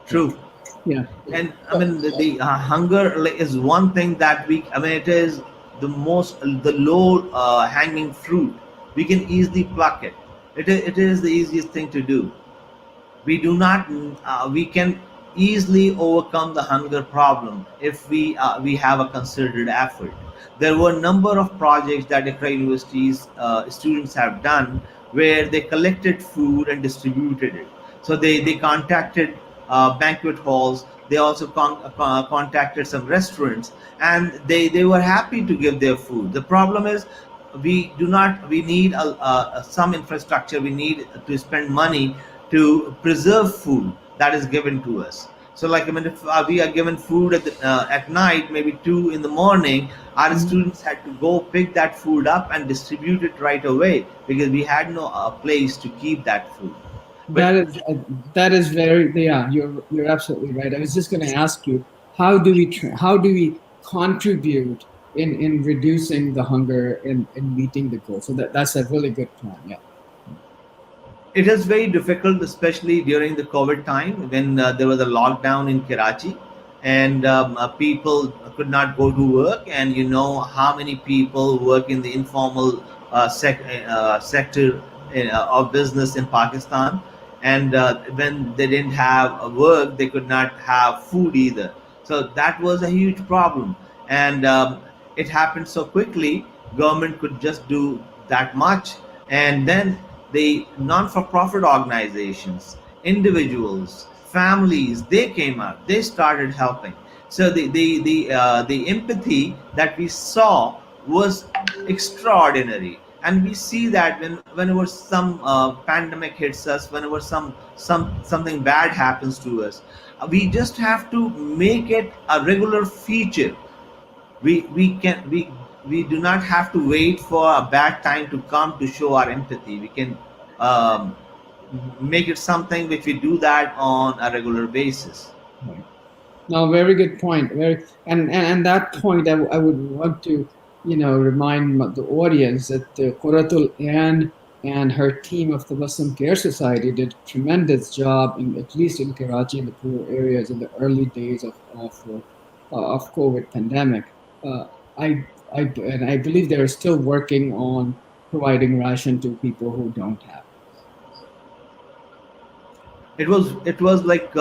Yeah. True. Yeah. And I mean the hunger is one thing that we, I mean, it is the low hanging fruit. We can easily pluck it. It is the easiest thing to do. We do not we can easily overcome the hunger problem if we have a concerted effort. There were a number of projects that Accra University's students have done where they collected food and distributed it. So they contacted banquet halls. They also contacted some restaurants, and they were happy to give their food. The problem is we need some infrastructure. We need to spend money to preserve food that is given to us. So like, I mean, if we are given food at night, maybe 2 in the morning, our Mhm. students had to go pick that food up and distribute it right away because we had no place to keep that food. But That is that is very, yeah. You're absolutely right. I was just going to ask you, how do we contribute in reducing the hunger in meeting the goal? So that's a really good plan. Yeah. it is very difficult, especially during the COVID time when there was a lockdown in Karachi, and people could not go to work. And you know how many people work in the informal sector of business in Pakistan, and when they didn't have work, they could not have food either. So that was a huge problem, and it happened so quickly. Government could just do that much, and then the non-for-profit organizations, individuals, families, they came out. They started helping. So the empathy that we saw was extraordinary, and we see that whenever some pandemic hits us, whenever something bad happens to us, we just have to make it a regular feature. We do not have to wait for a bad time to come to show our empathy. We can um, make it something which we do that on a regular basis. Right. No, very good point. Very, and that point, I would want to, remind the audience that Quratul and her team of the Muslim Care Society did a tremendous job, at least in Karachi and the poor areas in the early days of COVID pandemic. Uh, and I believe they're still working on providing ration to people who don't have. It was like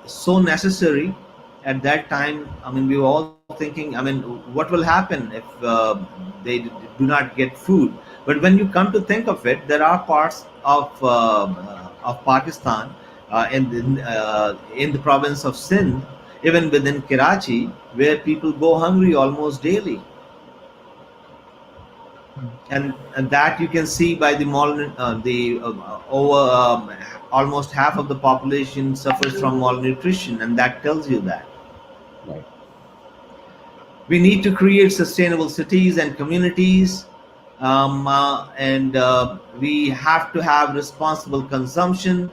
so necessary at that time. I mean, we were all thinking, I mean, what will happen if do not get food? But when you come to think of it, there are parts of Pakistan, in the province of Sindh, even within Karachi, where people go hungry almost daily. And that you can see by the over almost half of the population suffers from malnutrition, and that tells you that Right. we need to create sustainable cities and communities, and we have to have responsible consumption.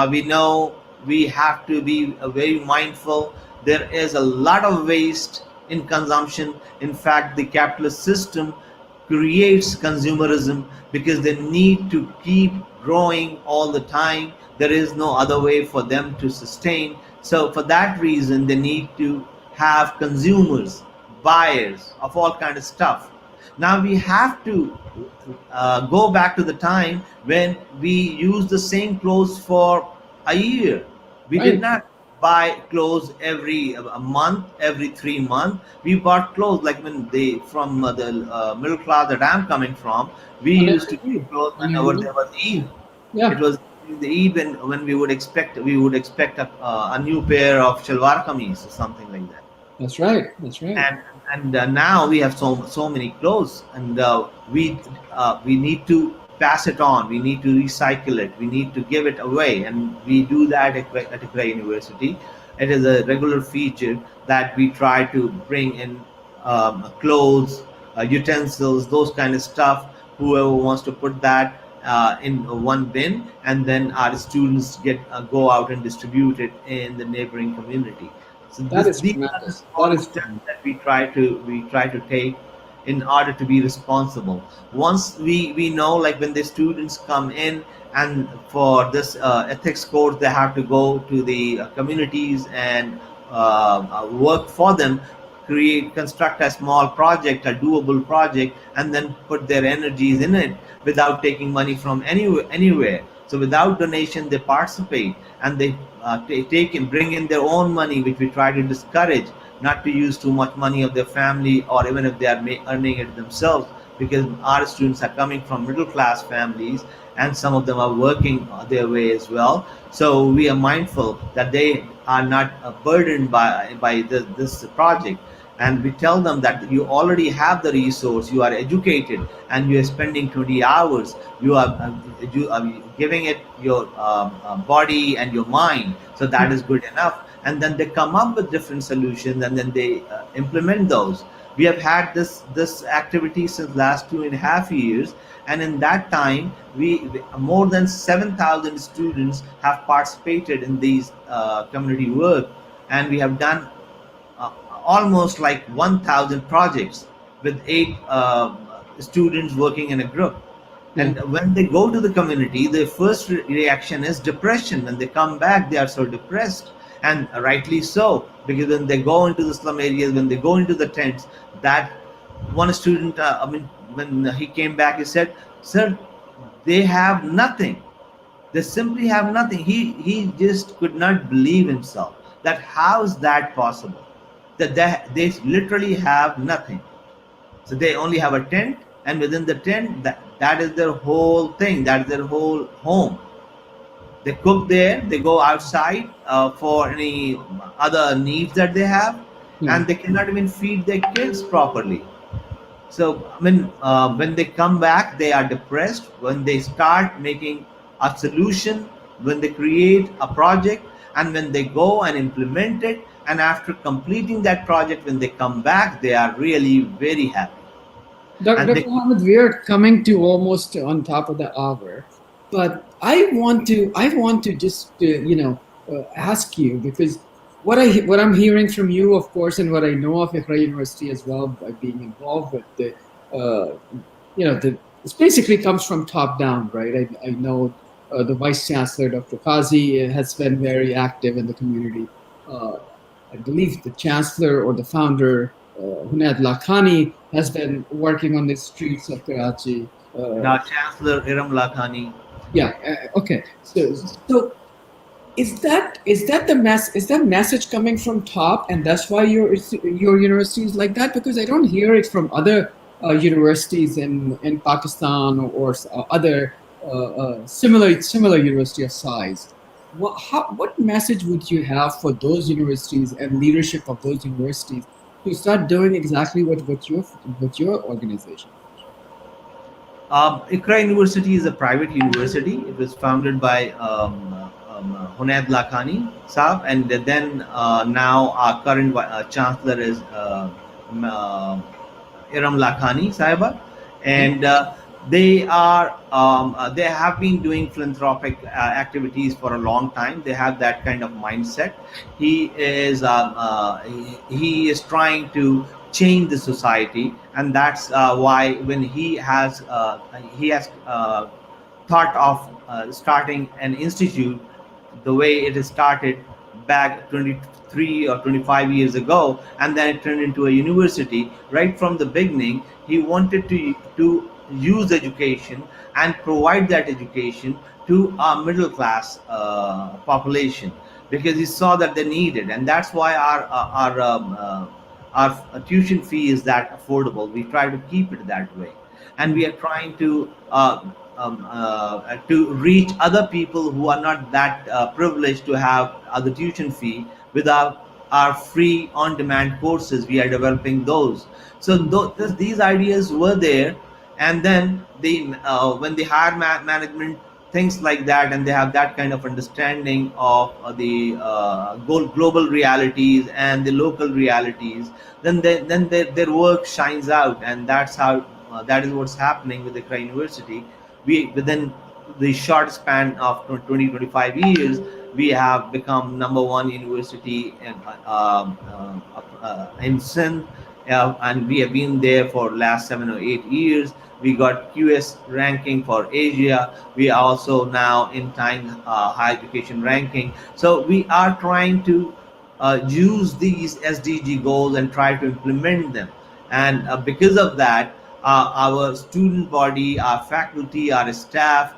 We know we have to be very mindful. There is a lot of waste in consumption. In fact, the capitalist system creates consumerism because they need to keep growing all the time. There is no other way for them to sustain. So for that reason, they need to have consumers, buyers of all kind of stuff. Now we have to go back to the time when we used the same clothes for a year. We did Right. not buy clothes every a month, every 3 months. We bought clothes like when they from the middle class that I'm coming from. We On used to every get Eid. clothes On whenever every Eid. there was Eid. It Yeah, was the Eid when we would expect a new pair of shalwar kameez or something like that. that's right. That's right. And now we have so many clothes, and we need to pass it on. We need to recycle it. We need to give it away, and we do that at Iqra University. It is a regular feature that we try to bring in clothes, utensils, those kind of stuff. Whoever wants to put that in one bin, and then our students go out and distribute it in the neighboring community. So That is these are the tremendous. That small is steps tremendous. that we try to take in order to be responsible. Once we know, like when the students come in, and for this ethics course they have to go to the communities and work for them, create, construct a small project, a doable project, and then put their energies in it without taking money from anywhere. So without donation they participate, and they take and bring in their own money, which we try to discourage, not to use too much money of their family, or even if they are earning it themselves, because our students are coming from middle class families, and some of them are working their way as well. So we are mindful that they are not burdened by this project, and we tell them that you already have the resource, you are educated, and you are spending 20 hours, you are giving it your body and your mind, so that is good enough. And then they come up with different solutions, and then they implement those. We have had this activity since last 2.5 years, and in that time more than 7,000 students have participated in these community work, and we have done uh, almost like 1,000 projects with 8 students working in a group. Yeah. And when they go to the community, their first reaction is depression. When they come back, they are so depressed, and rightly so, because when they go into the slum areas, when they go into the tents, that one student, I mean, when he came back, he said, "Sir, they have nothing. They simply have nothing." He just could not believe himself that how is that possible? That they literally have nothing. So they only have a tent, and within the tent, that is their whole thing. That is their whole home. They cook there. They go outside for any other needs that they have, Yeah. and they cannot even feed their kids properly. So, I mean, when they come back, they are depressed. When they start making a solution, when they create a project, and when they go and implement it, and after completing that project, when they come back, they are really very happy. And Dr. they, Mohammed, we are coming to almost on top of the hour, but I want to just ask you, because what I'm hearing from you, of course, and what I know of Iqra University as well, by being involved with the it basically comes from top down, right? I know the vice chancellor, Dr. Qazi, has been very active in the community. Uh, I believe the chancellor or the founder, Hunayd Lakhani, has been working on the streets of Karachi. now Chancellor Iram Lakhani. Yeah. Okay. So is that the is that message coming from top, and that's why your university is like that? Because I don't hear it from other universities in Pakistan, or other similar university of size. What message would you have for those universities and leadership of those universities to start doing exactly what your organization? Ikra University is a private university. It was founded by Hunayd Lakhani Saab, and then now our current chancellor is Iram Lakhani Sahiba, and they have been doing philanthropic activities for a long time. They have that kind of mindset. He is trying to change the society, and that's why when he has thought of starting an institute, the way it is started back 23 or 25 years ago, and then it turned into a university. Right from the beginning, he wanted to use education and provide that education to our middle class population, because he saw that they needed, and that's why our tuition fee is that affordable. We try to keep it that way, and we are trying to reach other people who are not that privileged to have the tuition fee. Without our free on-demand courses, we are developing those. So these ideas were there, and then when the higher management thinks like that, and they have that kind of understanding of the global realities and the local realities, then their work shines out, and that's how that is what's happening with the Kra University. We within the short span of 20-25 years, we have become number one university in Sindh, and we have been there for last 7 or 8 years. We got QS ranking for Asia. We are also now in time higher education ranking. So we are trying to use these SDG goals and try to implement them. And because of that, our student body, our faculty, our staff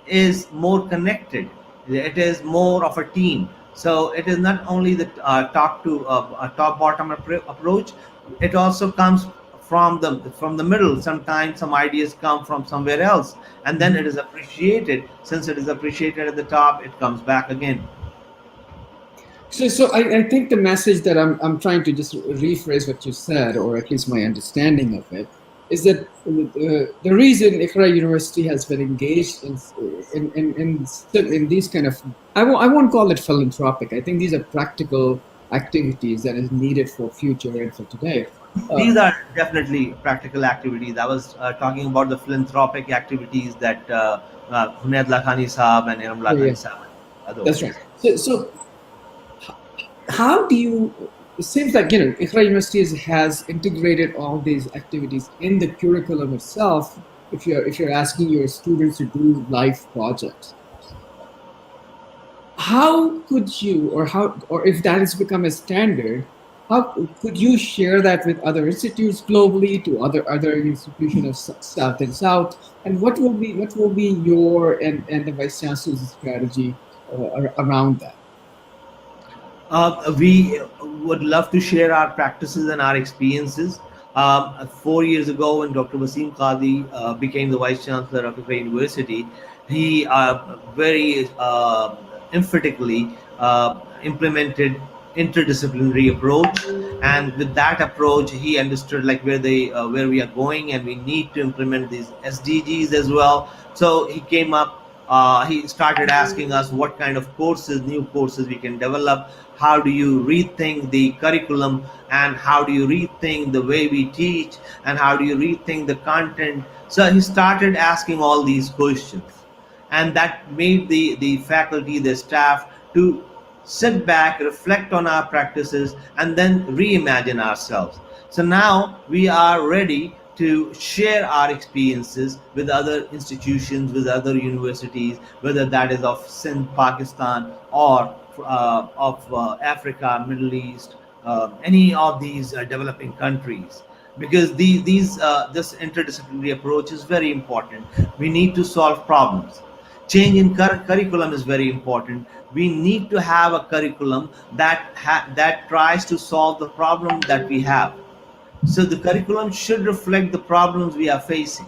is more connected. It is more of a team. So it is not only the top to a top bottom approach. It also comes from the middle. Sometimes some ideas come from somewhere else, and then it is appreciated. Since it is appreciated at the top, it comes back again. So I think the message that I'm trying to just rephrase what you said, or at least my understanding of it, is that the reason Iqra University has been engaged in these kind of, I won't call it philanthropic. I think these are practical activities that is needed for future and for today. Uh, These are definitely practical activities. I was talking about the philanthropic activities that Hunayd Lakhani Saab and Iram yeah, yeah, Lakhani Saab and that's others. right. So how do you, it seems like, Iqra University has integrated all these activities in the curriculum itself. If you're asking your students to do life projects, how could you, or if that has become a standard, how could you share that with other institutes globally, to other institutions of south and south, and what will be your and the vice chancellor's strategy around that? We would love to share our practices and our experiences. 4 years ago, when Dr. Wasim Qadi became the Vice Chancellor of Iqra University, he very emphatically implemented interdisciplinary approach, and with that approach, he understood like where we are going, and we need to implement these SDGs as well. So he came up. He started asking us what kind of courses, new courses we can develop. How do you rethink the curriculum, and how do you rethink the way we teach, and how do you rethink the content? So he started asking all these questions, and that made the faculty, the staff, to sit back, reflect on our practices, and then reimagine ourselves. So now we are ready to share our experiences with other institutions, with other universities, whether that is of Sindh, Pakistan, or of Africa, Middle East, any of these developing countries. Because this interdisciplinary approach is very important. We need to solve problems. Change in curriculum is very important. We need to have a curriculum that tries to solve the problem that we have. So the curriculum should reflect the problems we are facing,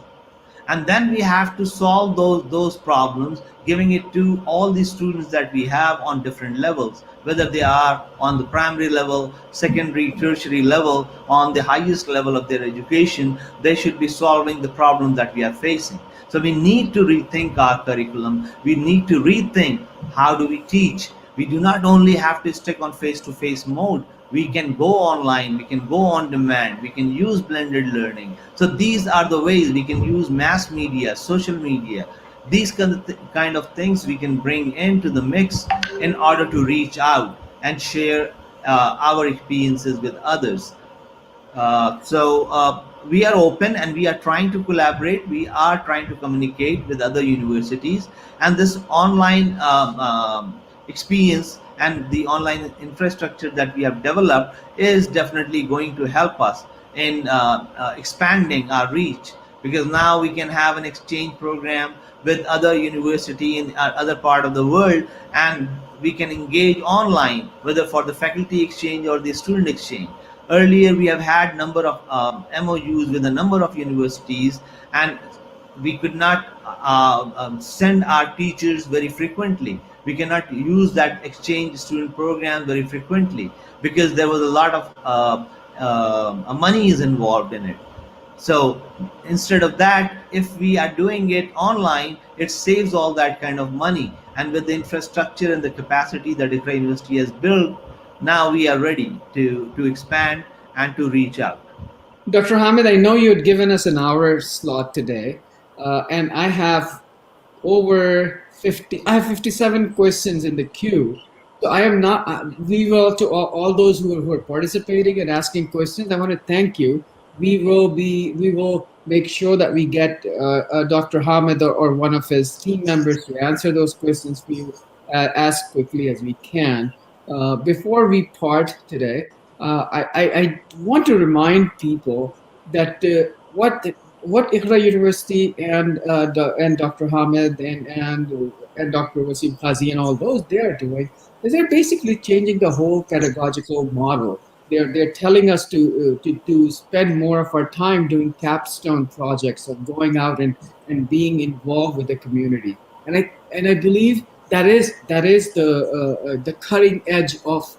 and then we have to solve those problems, giving it to all the students that we have on different levels, whether they are on the primary level, secondary, tertiary level, on the highest level of their education. They should be solving the problems that we are facing. So we need to rethink our curriculum. We need to rethink how do we teach. We do not only have to stick on face to face mode. We can go online, we can go on demand, we can use blended learning. So these are the ways we can use mass media, social media. These kind of things we can bring into the mix in order to reach out and share our experiences with others. We are open, and we are trying to collaborate. We are trying to communicate with other universities, and this online experience and the online infrastructure that we have developed is definitely going to help us in expanding our reach, because now we can have an exchange program with other university in other part of the world, and we can engage online, whether for the faculty exchange or the student exchange. Earlier, we have had number of MOUs with a number of universities, and we could not send our teachers very frequently. We cannot use that exchange student program very frequently, because there was a lot of money is involved in it. So instead of that, if we are doing it online, it saves all that kind of money. And with the infrastructure and the capacity that Ikra University has built, now we are ready to expand and to reach out. Dr. Hamid, I know you had given us an hour slot today, and I have 57 questions in the queue. So I am not. We will to all those who are participating and asking questions. I want to thank you. We will be. We will make sure that we get Dr. Hamid or one of his team members to answer those questions for you as quickly as we can. Before we part today, I want to remind people that what Iqra University and Dr. Hamid and Dr. Wasim Qazi and all those they are doing is they're basically changing the whole pedagogical model. They're telling us to spend more of our time doing capstone projects of going out and being involved with the community. And I believe that is the cutting edge of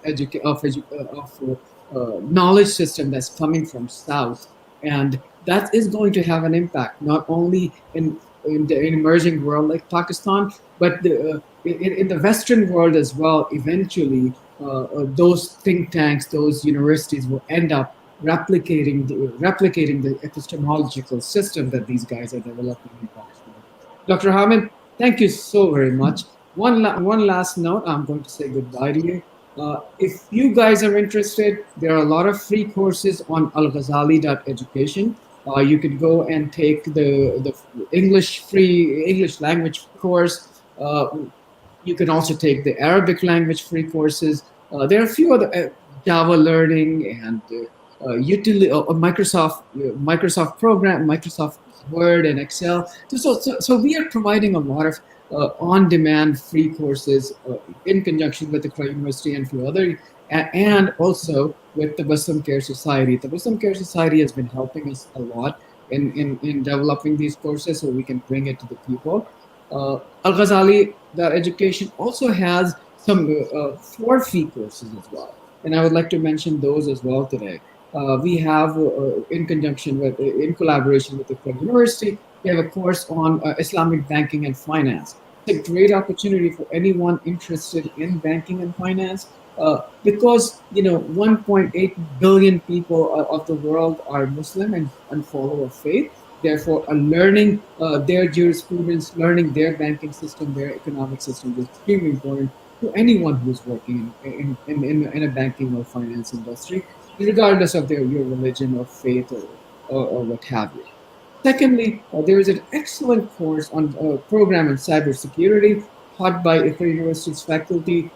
knowledge system that's coming from South, and that is going to have an impact not only in the emerging world like Pakistan, but in the Western world as well. Eventually, those think tanks, those universities will end up replicating the epistemological system that these guys are developing in Pakistan. Dr. Hamid, thank you so very much. One last note, I'm going to say goodbye to you. If you guys are interested, there are a lot of free courses on al-ghazali.education. You can go and take the English language course. You can also take the Arabic language free courses. There are a few other Java learning and Microsoft program, Microsoft Word and Excel. So we are providing a lot of on-demand free courses in conjunction with the Crow University and a few other, and also with the Muslim Care Society. The Muslim Care Society has been helping us a lot in developing these courses so we can bring it to the people. Al-Ghazali, the education also has some for-fee courses as well. And I would like to mention those as well today. We have, in collaboration with the Prague University, we have a course on Islamic banking and finance. It's a great opportunity for anyone interested in banking and finance because 1.8 billion people of the world are Muslim and follow a faith. Therefore, learning their jurisprudence, learning their banking system, their economic system is extremely important to anyone who's working in a banking or finance industry, regardless of your religion or faith or what have you. Secondly, there is an excellent course on program in cybersecurity taught by IFRA University's faculty,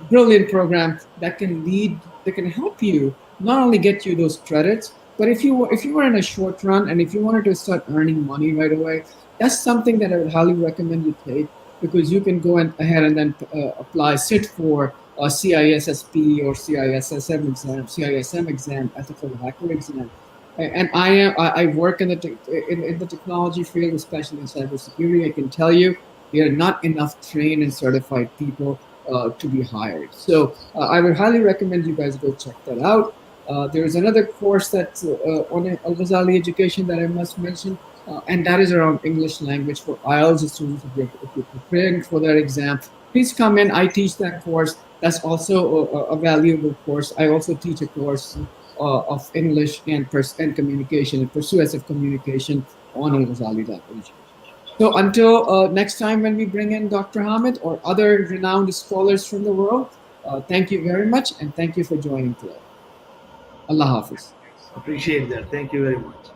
brilliant program that can help you not only get you those credits, but if you were in a short run and if you wanted to start earning money right away, that's something that I would highly recommend you take because you can go ahead and then apply sit for a CISSP or CISM exam, ethical hacker exam. And I work in the technology field, especially in cybersecurity. I can tell you there are not enough trained and certified people to be hired. So I would highly recommend you guys go check that out. There is another course that's on Al-Ghazali education that I must mention, and that is around English language for IELTS students. If you're preparing for that exam, please come in. I teach that course. That's also a valuable course. I also teach a course of English and communication and persuasive communication on Al-Ghazali.education. So until next time when we bring in Dr. Hamid or other renowned scholars from the world, thank you very much and thank you for joining today. Allah Hafiz. Appreciate that. Thank you very much.